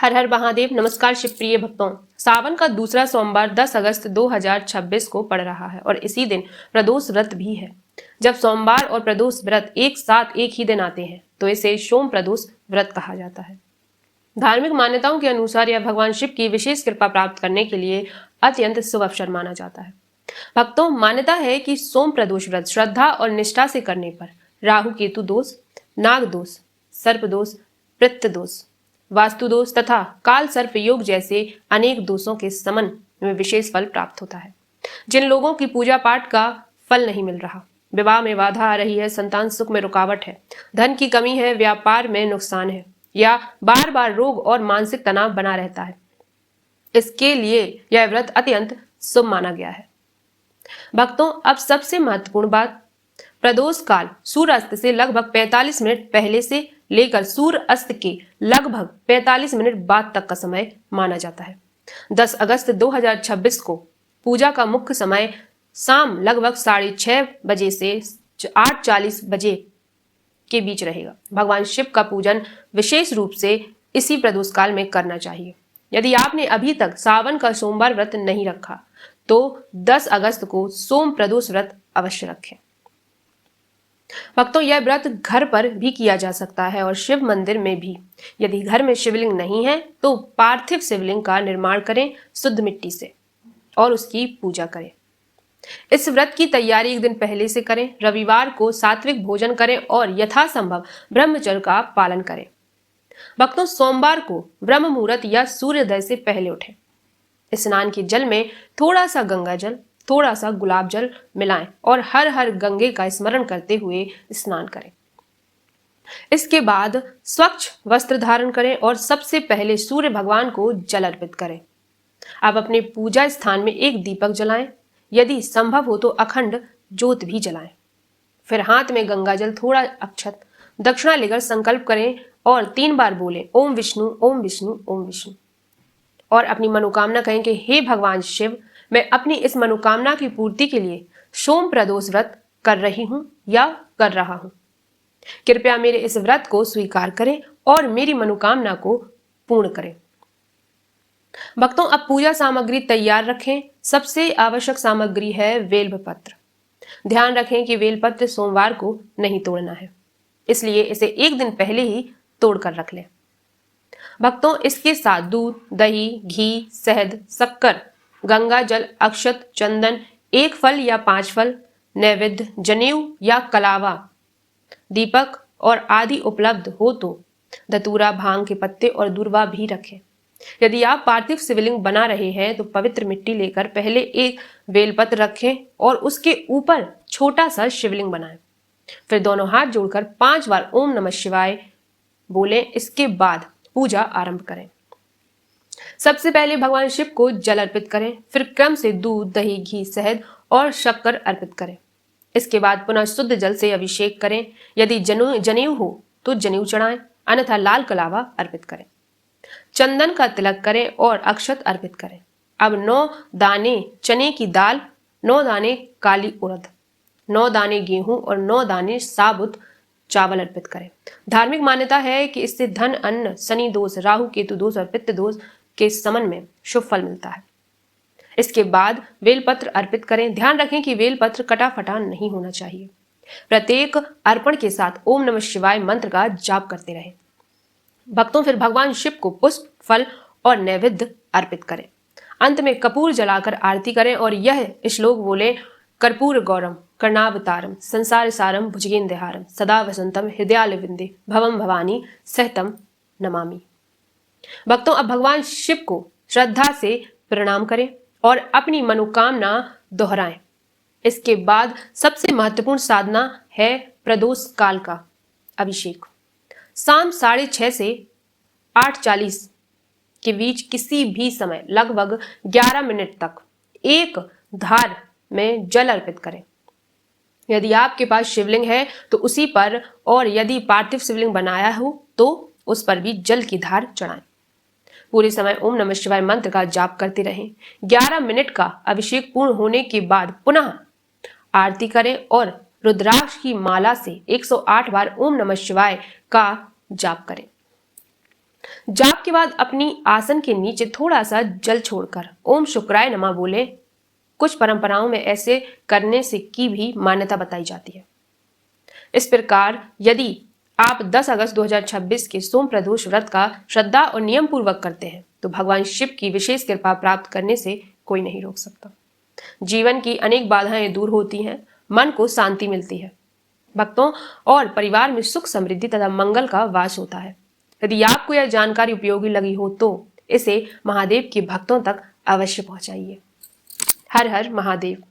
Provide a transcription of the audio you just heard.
हर हर महादेव। नमस्कार शिवप्रिय भक्तों। सावन का दूसरा सोमवार 10 अगस्त 2026 को पड़ रहा है और इसी दिन प्रदोष व्रत भी है। जब सोमवार और प्रदोष व्रत एक साथ एक ही दिन आते हैं तो इसे सोम प्रदोष व्रत कहा जाता है। धार्मिक मान्यताओं के अनुसार यह भगवान शिव की विशेष कृपा प्राप्त करने के लिए अत्यंत शुभ अवसर माना जाता है। भक्तों, मान्यता है कि सोम प्रदोष व्रत श्रद्धा और निष्ठा से करने पर राहु केतु दोष, नाग दोष, सर्प दोष, पितृ दोष, वास्तु दोष तथा काल सर्प योग जैसे अनेक दोषों के समन में विशेष फल प्राप्त होता है। जिन लोगों की पूजा पाठ का फल नहीं मिल रहा, विवाह में बाधा आ रही है, संतान सुख में रुकावट है, धन की कमी है, व्यापार में नुकसान है या बार बार रोग और मानसिक तनाव बना रहता है, इसके लिए यह व्रत अत्यंत शुभ माना गया है। भक्तों, अब सबसे महत्वपूर्ण बात, प्रदोष काल सूर्यास्त से लगभग 45 मिनट पहले से लेकर सूर्य अस्त के लगभग 45 मिनट बाद तक का समय माना जाता है। 10 अगस्त 2026 को पूजा का मुख्य समय शाम लगभग 6:30 बजे से 8:40 बजे के बीच रहेगा। भगवान शिव का पूजन विशेष रूप से इसी प्रदोष काल में करना चाहिए। यदि आपने अभी तक सावन का सोमवार व्रत नहीं रखा तो 10 अगस्त को सोम प्रदोष व्रत अवश्य रखें। भक्तों, यह व्रत घर पर भी किया जा सकता है और शिव मंदिर में भी। यदि घर में शिवलिंग नहीं है तो पार्थिव शिवलिंग का निर्माण करें शुद्ध मिट्टी से और उसकी पूजा करें। इस व्रत की तैयारी एक दिन पहले से करें। रविवार को सात्विक भोजन करें और यथासंभव ब्रह्मचर्य का पालन करें। भक्तों, सोमवार को ब्रह्म मुहूर्त या सूर्योदय से पहले उठें। स्नान के जल में थोड़ा सा गंगा जल, थोड़ा सा गुलाब जल मिलाएं और हर हर गंगे का स्मरण करते हुए स्नान करें। इसके बाद स्वच्छ वस्त्र धारण करें और सबसे पहले सूर्य भगवान को जल अर्पित करें। अब अपने पूजा स्थान में एक दीपक जलाएं, यदि संभव हो तो अखंड ज्योत भी जलाएं। फिर हाथ में गंगा जल, थोड़ा अक्षत, दक्षिणा लेकर संकल्प करें और 3 बार बोलें ओम विष्णु ओम विष्णु ओम विष्णु और अपनी मनोकामना कहें कि हे भगवान शिव, मैं अपनी इस मनोकामना की पूर्ति के लिए सोम प्रदोष व्रत कर रही हूं या कर रहा हूं। कृपया मेरे इस व्रत को स्वीकार करें और मेरी मनोकामना को पूर्ण करें। भक्तों, अब पूजा सामग्री तैयार रखें। सबसे आवश्यक सामग्री है बेलपत्र। ध्यान रखें कि बेलपत्र सोमवार को नहीं तोड़ना है, इसलिए इसे एक दिन पहले ही तोड़कर रख लें। भक्तों, इसके साथ दूध, दही, घी, शहद, शक्कर, गंगा जल, अक्षत, चंदन, 1 फल या 5 फल, नैवेद्य, जनेऊ या कलावा, दीपक और आदि उपलब्ध हो तो धतूरा, भांग के पत्ते और दूर्वा भी रखें। यदि आप पार्थिव शिवलिंग बना रहे हैं तो पवित्र मिट्टी लेकर पहले एक बेलपत्र रखें और उसके ऊपर छोटा सा शिवलिंग बनाएं। फिर दोनों हाथ जोड़कर 5 बार ओम नमः शिवाय बोलें। इसके बाद पूजा आरंभ करें। सबसे पहले भगवान शिव को जल अर्पित करें, फिर क्रम से दूध, दही, घी, शहद और शक्कर अर्पित करें। इसके बाद पुनः शुद्ध जल से अभिषेक करें। यदि जनेऊ हो तो जनेऊ चढ़ाएं, अन्यथा लाल कलावा अर्पित करें। चंदन का तिलक करें और अक्षत अर्पित करें। अब 9 दाने चने की दाल, 9 दाने काली उड़द, 9 दाने गेहूं और 9 दाने साबुत चावल अर्पित करें। धार्मिक मान्यता है कि इससे धन, अन्न, शनि दोष, राहु केतु दोष और पितृ दोष के समन में शुभ फल मिलता है। इसके बाद बेलपत्र अर्पित करें। ध्यान रखें कि बेलपत्र कटा फटा नहीं होना चाहिए। प्रत्येक अर्पण के साथ ओम नमः शिवाय मंत्र का जाप करते रहें। भक्तों, फिर भगवान शिव को पुष्प, फल और नैवेद्य अर्पित करें। अंत में कपूर जलाकर आरती करें और यह श्लोक बोले कर्पूर गौरम कर्णावतारम संसार सारम भुजगेंद्रहारम सदा वसंतम हृदयालविंदे भवम भवानी सहतम नमामि। भक्तों, अब भगवान शिव को श्रद्धा से प्रणाम करें और अपनी मनोकामना दोहराएं। इसके बाद सबसे महत्वपूर्ण साधना है प्रदोष काल का अभिषेक। शाम 6:30 से 8:40 के बीच किसी भी समय लगभग 11 मिनट तक एक धार में जल अर्पित करें। यदि आपके पास शिवलिंग है तो उसी पर, और यदि पार्थिव शिवलिंग बनाया हो तो उस पर भी जल की धार चढ़ाएं। पूरे समय ओम नमः शिवाय मंत्र का जाप करते रहें। 11 मिनट का अभिषेक पूर्ण होने के बाद पुनः आरती करें और रुद्राक्ष की माला से 108 बार ओम नमः शिवाय का जाप करें। जाप के बाद अपनी आसन के नीचे थोड़ा सा जल छोड़कर ओम शुक्राय नमः बोले। कुछ परंपराओं में ऐसे करने से की भी मान्यता बताई जाती है। इस प्रकार यदि आप 10 अगस्त 2026 के सोम प्रदोष व्रत का श्रद्धा और नियम पूर्वक करते हैं तो भगवान शिव की विशेष कृपा प्राप्त करने से कोई नहीं रोक सकता। जीवन की अनेक बाधाएं दूर होती हैं, मन को शांति मिलती है, भक्तों और परिवार में सुख समृद्धि तथा मंगल का वास होता है। यदि आपको यह जानकारी उपयोगी लगी हो तो इसे महादेव के भक्तों तक अवश्य पहुंचाइए। हर हर महादेव।